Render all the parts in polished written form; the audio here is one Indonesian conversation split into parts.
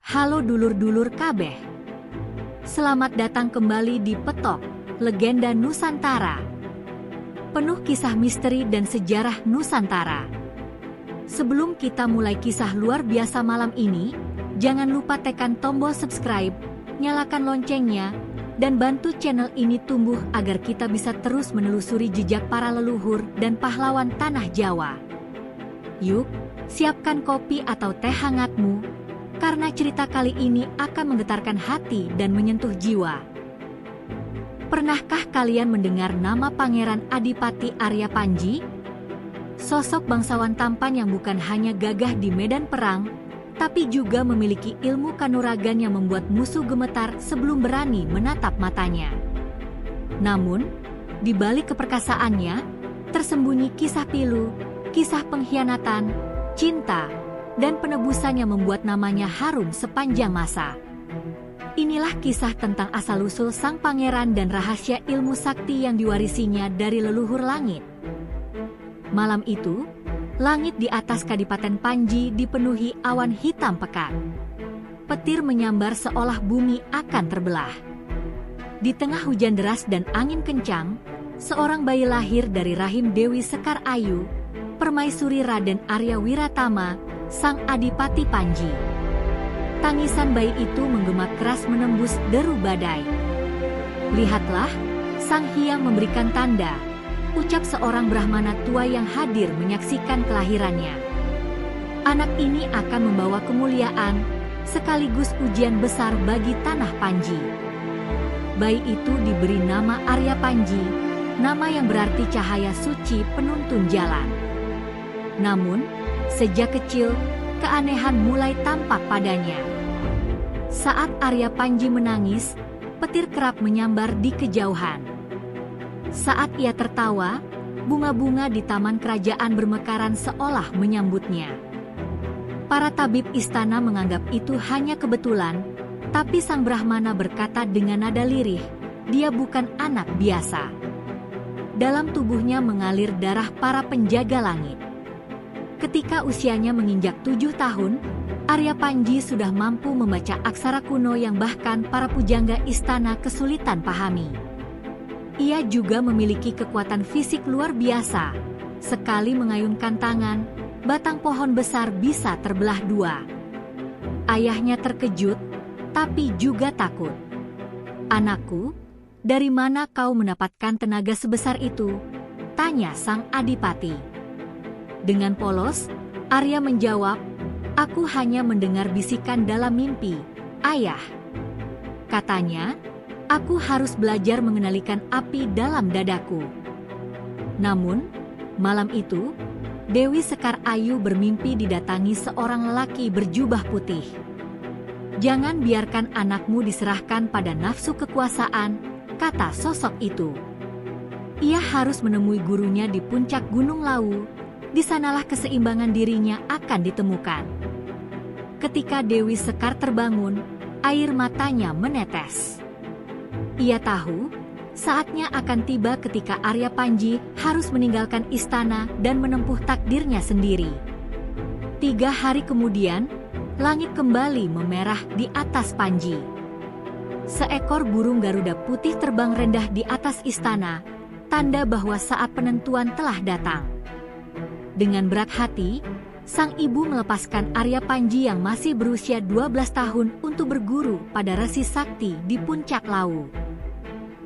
Halo dulur-dulur kabeh. Selamat datang kembali di Petok, Legenda Nusantara. Penuh kisah misteri dan sejarah Nusantara. Sebelum kita mulai kisah luar biasa malam ini, jangan lupa tekan tombol subscribe, nyalakan loncengnya, dan bantu channel ini tumbuh agar kita bisa terus menelusuri jejak para leluhur dan pahlawan tanah Jawa. Yuk, siapkan kopi atau teh hangatmu, karena cerita kali ini akan menggetarkan hati dan menyentuh jiwa. Pernahkah kalian mendengar nama Pangeran Adipati Arya Panji? Sosok bangsawan tampan yang bukan hanya gagah di medan perang, tapi juga memiliki ilmu kanuragan yang membuat musuh gemetar sebelum berani menatap matanya. Namun, di balik keperkasaannya, tersembunyi kisah pilu, kisah pengkhianatan, cinta, dan penebusan yang membuat namanya harum sepanjang masa. Inilah kisah tentang asal-usul sang pangeran dan rahasia ilmu sakti yang diwarisinya dari leluhur langit. Malam itu, langit di atas Kadipaten Panji dipenuhi awan hitam pekat. Petir menyambar seolah bumi akan terbelah. Di tengah hujan deras dan angin kencang, seorang bayi lahir dari rahim Dewi Sekar Ayu, Permaisuri Raden Arya Wiratama, sang Adipati Panji. Tangisan bayi itu menggema keras menembus deru badai. Lihatlah, Sang Hyang memberikan tanda, ucap seorang Brahmana tua yang hadir menyaksikan kelahirannya. Anak ini akan membawa kemuliaan, sekaligus ujian besar bagi tanah Panji. Bayi itu diberi nama Arya Panji, nama yang berarti cahaya suci penuntun jalan. Namun, sejak kecil, keanehan mulai tampak padanya. Saat Arya Panji menangis, petir kerap menyambar di kejauhan. Saat ia tertawa, bunga-bunga di taman kerajaan bermekaran seolah menyambutnya. Para tabib istana menganggap itu hanya kebetulan, tapi sang Brahmana berkata dengan nada lirih, dia bukan anak biasa. Dalam tubuhnya mengalir darah para penjaga langit. Ketika usianya menginjak 7 tahun, Arya Panji sudah mampu membaca aksara kuno yang bahkan para pujangga istana kesulitan pahami. Ia juga memiliki kekuatan fisik luar biasa. Sekali mengayunkan tangan, batang pohon besar bisa terbelah dua. Ayahnya terkejut, tapi juga takut. "Anakku, dari mana kau mendapatkan tenaga sebesar itu?" tanya sang adipati. Dengan polos, Arya menjawab, "Aku hanya mendengar bisikan dalam mimpi, Ayah." Katanya, "Aku harus belajar mengendalikan api dalam dadaku." Namun, malam itu, Dewi Sekar Ayu bermimpi didatangi seorang lelaki berjubah putih. "Jangan biarkan anakmu diserahkan pada nafsu kekuasaan," kata sosok itu. "Ia harus menemui gurunya di puncak Gunung Lawu. Di sanalah keseimbangan dirinya akan ditemukan." Ketika Dewi Sekar terbangun, air matanya menetes. Ia tahu, saatnya akan tiba ketika Arya Panji harus meninggalkan istana dan menempuh takdirnya sendiri. 3 hari kemudian, langit kembali memerah di atas Panji. Seekor burung Garuda putih terbang rendah di atas istana, tanda bahwa saat penentuan telah datang. Dengan berat hati, sang ibu melepaskan Arya Panji yang masih berusia 12 tahun untuk berguru pada Resi Sakti di puncak Lawu.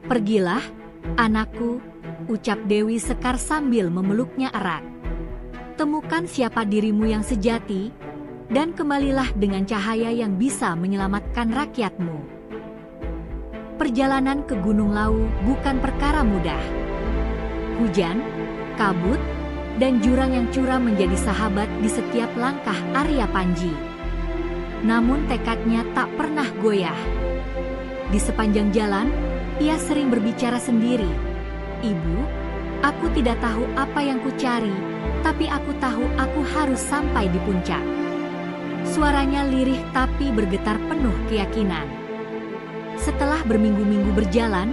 "Pergilah, anakku," ucap Dewi Sekar sambil memeluknya erat. "Temukan siapa dirimu yang sejati, dan kembalilah dengan cahaya yang bisa menyelamatkan rakyatmu." Perjalanan ke Gunung Lawu bukan perkara mudah. Hujan, kabut, dan jurang yang curam menjadi sahabat di setiap langkah Arya Panji. Namun tekadnya tak pernah goyah. Di sepanjang jalan, ia sering berbicara sendiri, "Ibu, aku tidak tahu apa yang kucari, tapi aku tahu aku harus sampai di puncak." Suaranya lirih tapi bergetar penuh keyakinan. Setelah berminggu-minggu berjalan,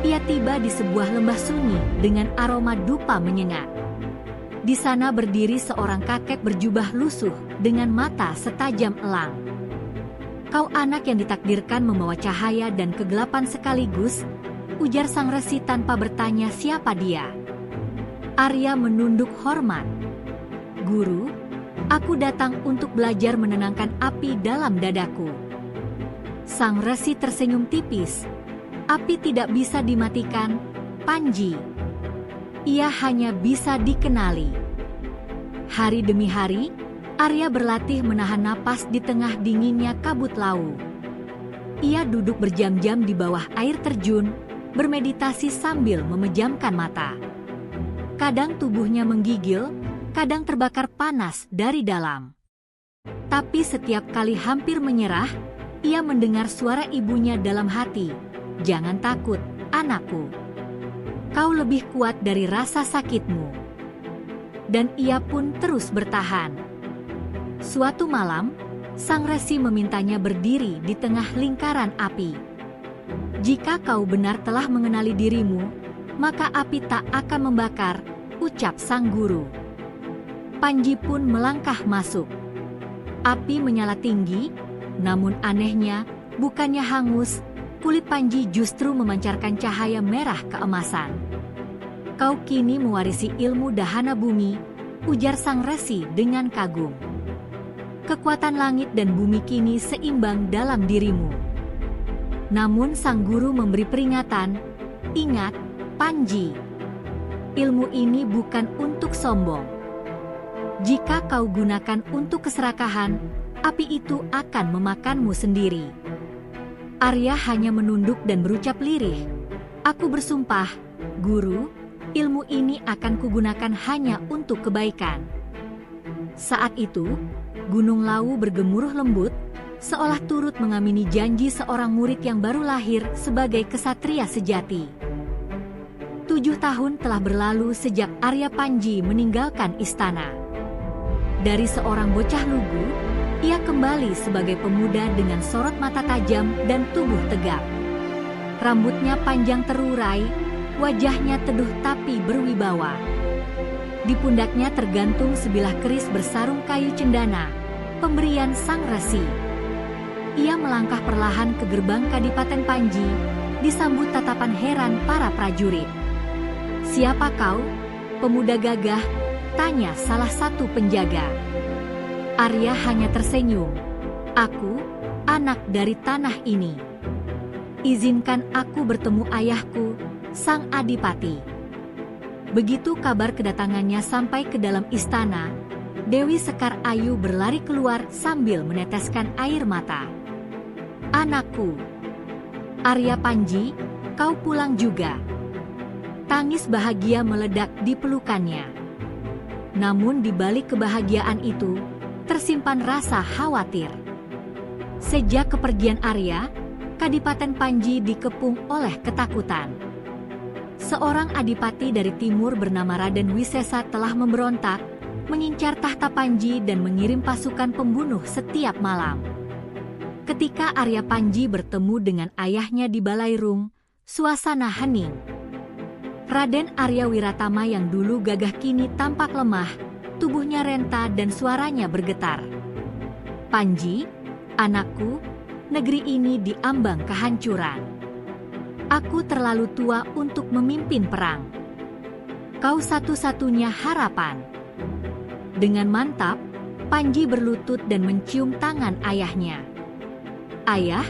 ia tiba di sebuah lembah sunyi dengan aroma dupa menyengat. Di sana berdiri seorang kakek berjubah lusuh dengan mata setajam elang. Kau anak yang ditakdirkan membawa cahaya dan kegelapan sekaligus, ujar sang resi tanpa bertanya siapa dia. Arya menunduk hormat. Guru, aku datang untuk belajar menenangkan api dalam dadaku. Sang resi tersenyum tipis. Api tidak bisa dimatikan, Panji. Ia hanya bisa dikenali. Hari demi hari, Arya berlatih menahan napas di tengah dinginnya kabut lau. Ia duduk berjam-jam di bawah air terjun, bermeditasi sambil memejamkan mata. Kadang tubuhnya menggigil, kadang terbakar panas dari dalam. Tapi setiap kali hampir menyerah, ia mendengar suara ibunya dalam hati. Jangan takut, anakku. Kau lebih kuat dari rasa sakitmu. Dan ia pun terus bertahan. Suatu malam, sang resi memintanya berdiri di tengah lingkaran api. Jika kau benar telah mengenali dirimu, maka api tak akan membakar, ucap sang guru. Panji pun melangkah masuk. Api menyala tinggi, namun anehnya, bukannya hangus, kulit Panji justru memancarkan cahaya merah keemasan. Kau kini mewarisi ilmu dahana bumi, ujar sang resi dengan kagum. Kekuatan langit dan bumi kini seimbang dalam dirimu. Namun sang guru memberi peringatan, ingat, Panji, ilmu ini bukan untuk sombong. Jika kau gunakan untuk keserakahan, api itu akan memakanmu sendiri. Arya hanya menunduk dan berucap lirih, aku bersumpah, guru, ilmu ini akan kugunakan hanya untuk kebaikan. Saat itu, Gunung Lawu bergemuruh lembut, seolah turut mengamini janji seorang murid yang baru lahir sebagai kesatria sejati. 7 tahun telah berlalu sejak Arya Panji meninggalkan istana. Dari seorang bocah lugu, ia kembali sebagai pemuda dengan sorot mata tajam dan tubuh tegap. Rambutnya panjang terurai, wajahnya teduh tapi berwibawa. Di pundaknya tergantung sebilah keris bersarung kayu cendana, pemberian sang resi. Ia melangkah perlahan ke gerbang Kadipaten Panji, disambut tatapan heran para prajurit. Siapa kau, pemuda gagah? Tanya salah satu penjaga. Arya hanya tersenyum. Aku, anak dari tanah ini. Izinkan aku bertemu ayahku, sang adipati. Begitu kabar kedatangannya sampai ke dalam istana, Dewi Sekar Ayu berlari keluar sambil meneteskan air mata. Anakku, Arya Panji, kau pulang juga. Tangis bahagia meledak di pelukannya. Namun di balik kebahagiaan itu, tersimpan rasa khawatir. Sejak kepergian Arya, Kadipaten Panji dikepung oleh ketakutan. Seorang adipati dari timur bernama Raden Wisesa telah memberontak, mengincar tahta Panji dan mengirim pasukan pembunuh setiap malam. Ketika Arya Panji bertemu dengan ayahnya di Balairung, suasana hening. Raden Arya Wiratama yang dulu gagah kini tampak lemah, tubuhnya renta dan suaranya bergetar. Panji, anakku, negeri ini diambang kehancuran. Aku terlalu tua untuk memimpin perang. Kau satu-satunya harapan. Dengan mantap, Panji berlutut dan mencium tangan ayahnya. Ayah,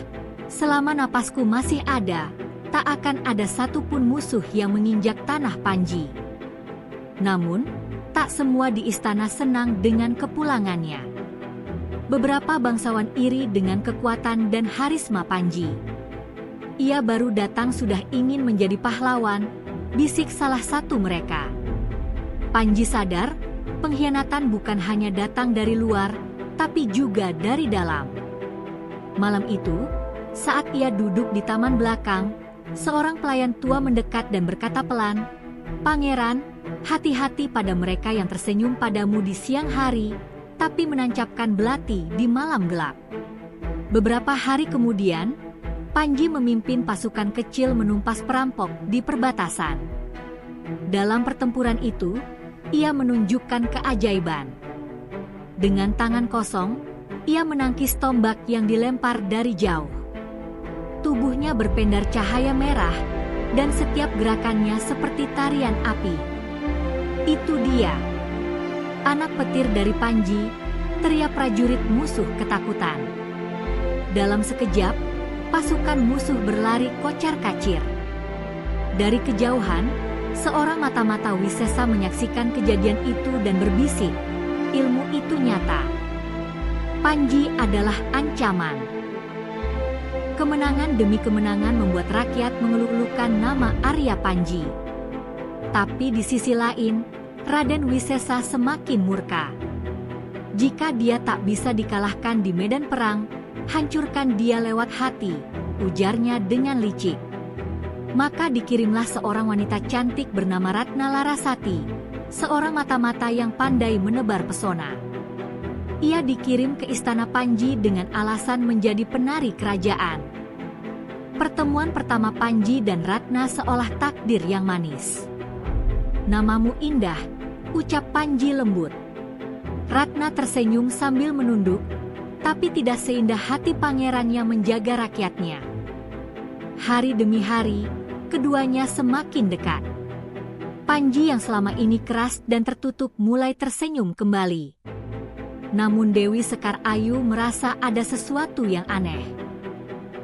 selama napasku masih ada, tak akan ada satupun musuh yang menginjak tanah Panji. Namun, tak semua di istana senang dengan kepulangannya. Beberapa bangsawan iri dengan kekuatan dan harisma Panji. Ia baru datang sudah ingin menjadi pahlawan, bisik salah satu mereka. Panji sadar, pengkhianatan bukan hanya datang dari luar, tapi juga dari dalam. Malam itu, saat ia duduk di taman belakang, seorang pelayan tua mendekat dan berkata pelan, "Pangeran, hati-hati pada mereka yang tersenyum padamu di siang hari, tapi menancapkan belati di malam gelap." Beberapa hari kemudian, Panji memimpin pasukan kecil menumpas perampok di perbatasan. Dalam pertempuran itu, ia menunjukkan keajaiban. Dengan tangan kosong, Ia menangkis tombak yang dilempar dari jauh. Tubuhnya berpendar cahaya merah, dan setiap gerakannya seperti tarian api. Itu dia, anak petir dari Panji, teriak prajurit musuh ketakutan. Dalam sekejap, pasukan musuh berlari kocar-kacir. Dari kejauhan, seorang mata-mata Wisesa menyaksikan kejadian itu dan berbisik, ilmu itu nyata. Panji adalah ancaman. Kemenangan demi kemenangan membuat rakyat mengeluh-elukan nama Arya Panji. Tapi di sisi lain, Raden Wisesa semakin murka. Jika dia tak bisa dikalahkan di medan perang, hancurkan dia lewat hati, ujarnya dengan licik. Maka dikirimlah seorang wanita cantik bernama Ratna Larasati, seorang mata-mata yang pandai menebar pesona. Ia dikirim ke istana Panji dengan alasan menjadi penari kerajaan. Pertemuan pertama Panji dan Ratna seolah takdir yang manis. "Namamu indah," ucap Panji lembut. Ratna tersenyum sambil menunduk, tapi tidak seindah hati pangeran yang menjaga rakyatnya. Hari demi hari, keduanya semakin dekat. Panji yang selama ini keras dan tertutup mulai tersenyum kembali. Namun Dewi Sekar Ayu merasa ada sesuatu yang aneh.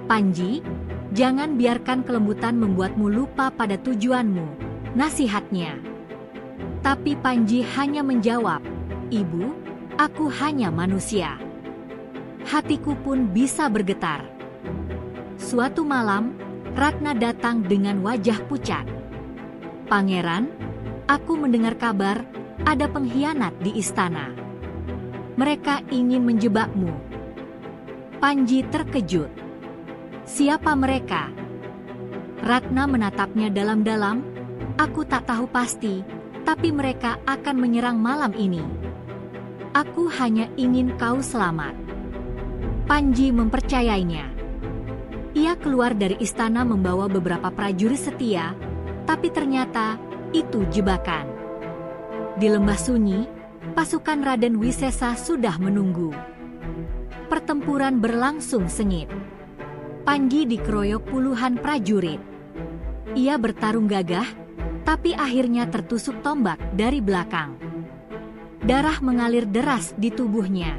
"Panji, jangan biarkan kelembutan membuatmu lupa pada tujuanmu," nasihatnya. Tapi Panji hanya menjawab, "Ibu, aku hanya manusia. Hatiku pun bisa bergetar." Suatu malam, Ratna datang dengan wajah pucat. "Pangeran, aku mendengar kabar ada pengkhianat di istana. Mereka ingin menjebakmu." Panji terkejut. "Siapa mereka?" Ratna menatapnya dalam-dalam. "Aku tak tahu pasti, tapi mereka akan menyerang malam ini. Aku hanya ingin kau selamat." Panji mempercayainya. Ia keluar dari istana membawa beberapa prajurit setia, tapi ternyata itu jebakan. Di lembah sunyi, pasukan Raden Wisesa sudah menunggu. Pertempuran berlangsung sengit. Panji dikeroyok puluhan prajurit. Ia bertarung gagah, tapi akhirnya tertusuk tombak dari belakang. Darah mengalir deras di tubuhnya.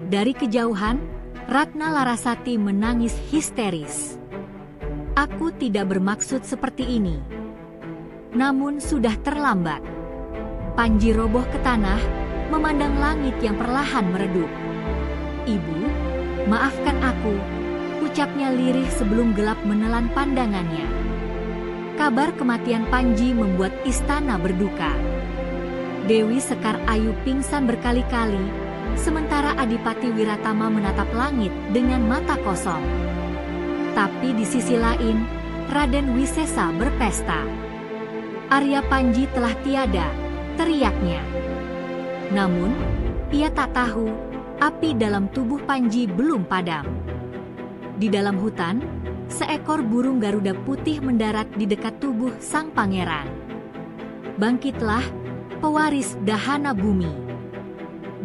Dari kejauhan, Ratna Larasati menangis histeris. "Aku tidak bermaksud seperti ini." Namun sudah terlambat. Panji roboh ke tanah, memandang langit yang perlahan meredup. "Ibu, maafkan aku," ucapnya lirih sebelum gelap menelan pandangannya. Kabar kematian Panji membuat istana berduka. Dewi Sekar Ayu pingsan berkali-kali, sementara Adipati Wiratama menatap langit dengan mata kosong. Tapi di sisi lain, Raden Wisesa berpesta. "Arya Panji telah tiada," teriaknya. Namun, ia tak tahu, api dalam tubuh Panji belum padam. Di dalam hutan, seekor burung Garuda putih mendarat di dekat tubuh sang pangeran. "Bangkitlah, pewaris dahana bumi.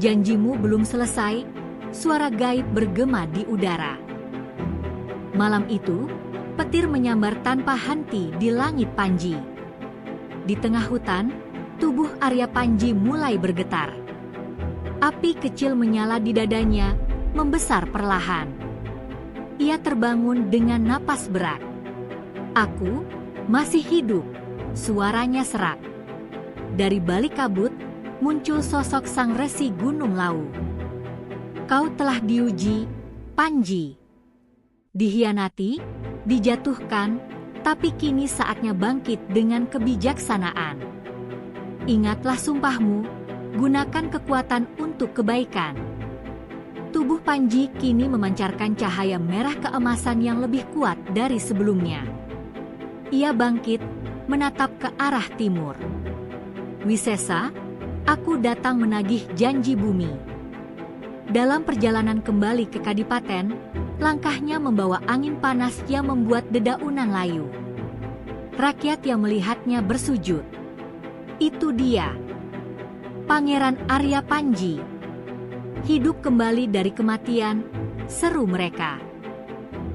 Janjimu belum selesai," suara gaib bergema di udara. Malam itu, petir menyambar tanpa henti di langit Panji. Di tengah hutan, tubuh Arya Panji mulai bergetar. Api kecil menyala di dadanya, membesar perlahan. Ia terbangun dengan napas berat. "Aku masih hidup," suaranya serak. Dari balik kabut, muncul sosok sang resi Gunung Lawu. "Kau telah diuji, Panji. Dihianati, dijatuhkan, tapi kini saatnya bangkit dengan kebijaksanaan. Ingatlah sumpahmu, gunakan kekuatan untuk kebaikan." Tubuh Panji kini memancarkan cahaya merah keemasan yang lebih kuat dari sebelumnya. Ia bangkit, menatap ke arah timur. "Wisesa, aku datang menagih janji bumi." Dalam perjalanan kembali ke Kadipaten, langkahnya membawa angin panas yang membuat dedaunan layu. Rakyat yang melihatnya bersujud. Itu dia, Pangeran Arya Panji. hidup kembali dari kematian, seru mereka.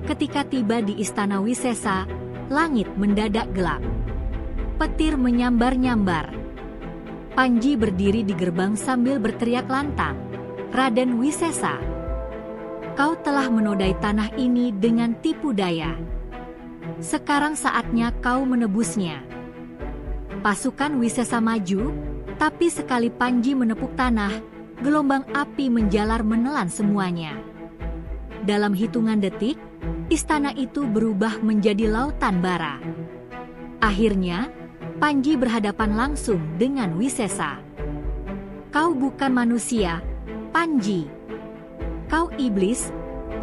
Ketika tiba di istana Wisesa, langit mendadak gelap. Petir menyambar-nyambar. Panji berdiri di gerbang sambil berteriak lantang, "Raden Wisesa, kau telah menodai tanah ini dengan tipu daya. Sekarang saatnya kau menebusnya." Pasukan Wisesa maju, tapi sekali Panji menepuk tanah, gelombang api menjalar menelan semuanya. Dalam hitungan detik, istana itu berubah menjadi lautan bara. Akhirnya, Panji berhadapan langsung dengan Wisesa. "Kau bukan manusia, Panji. Kau iblis,"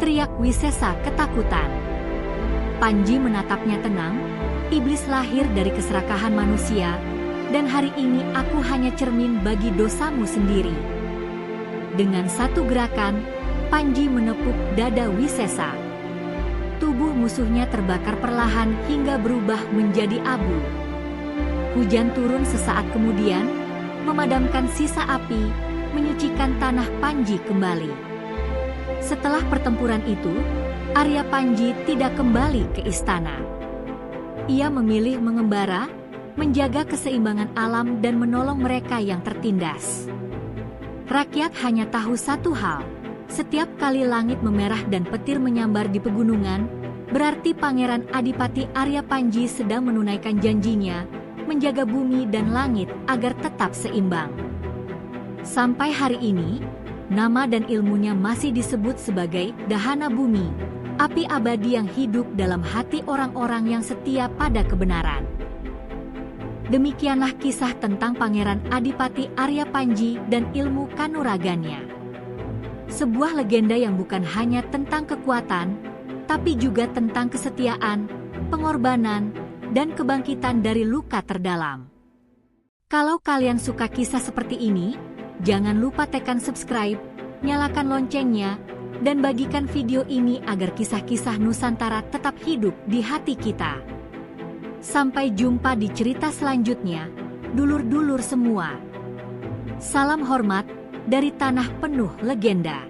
teriak Wisesa ketakutan. Panji menatapnya tenang, "Iblis lahir dari keserakahan manusia, dan hari ini aku hanya cermin bagi dosamu sendiri." Dengan satu gerakan, Panji menepuk dada Wisesa. Tubuh musuhnya terbakar perlahan hingga berubah menjadi abu. Hujan turun sesaat kemudian, memadamkan sisa api, menyucikan tanah Panji kembali. Setelah pertempuran itu, Arya Panji tidak kembali ke istana. Ia memilih mengembara, menjaga keseimbangan alam dan menolong mereka yang tertindas. Rakyat hanya tahu satu hal, setiap kali langit memerah dan petir menyambar di pegunungan, berarti Pangeran Adipati Arya Panji sedang menunaikan janjinya, menjaga bumi dan langit agar tetap seimbang. Sampai hari ini, nama dan ilmunya masih disebut sebagai Dahana Bumi, api abadi yang hidup dalam hati orang-orang yang setia pada kebenaran. Demikianlah kisah tentang Pangeran Adipati Arya Panji dan ilmu kanuragannya. Sebuah legenda yang bukan hanya tentang kekuatan, tapi juga tentang kesetiaan, pengorbanan, dan kebangkitan dari luka terdalam. Kalau kalian suka kisah seperti ini, jangan lupa tekan subscribe, nyalakan loncengnya, dan bagikan video ini agar kisah-kisah Nusantara tetap hidup di hati kita. Sampai jumpa di cerita selanjutnya, dulur-dulur semua. Salam hormat dari tanah penuh legenda.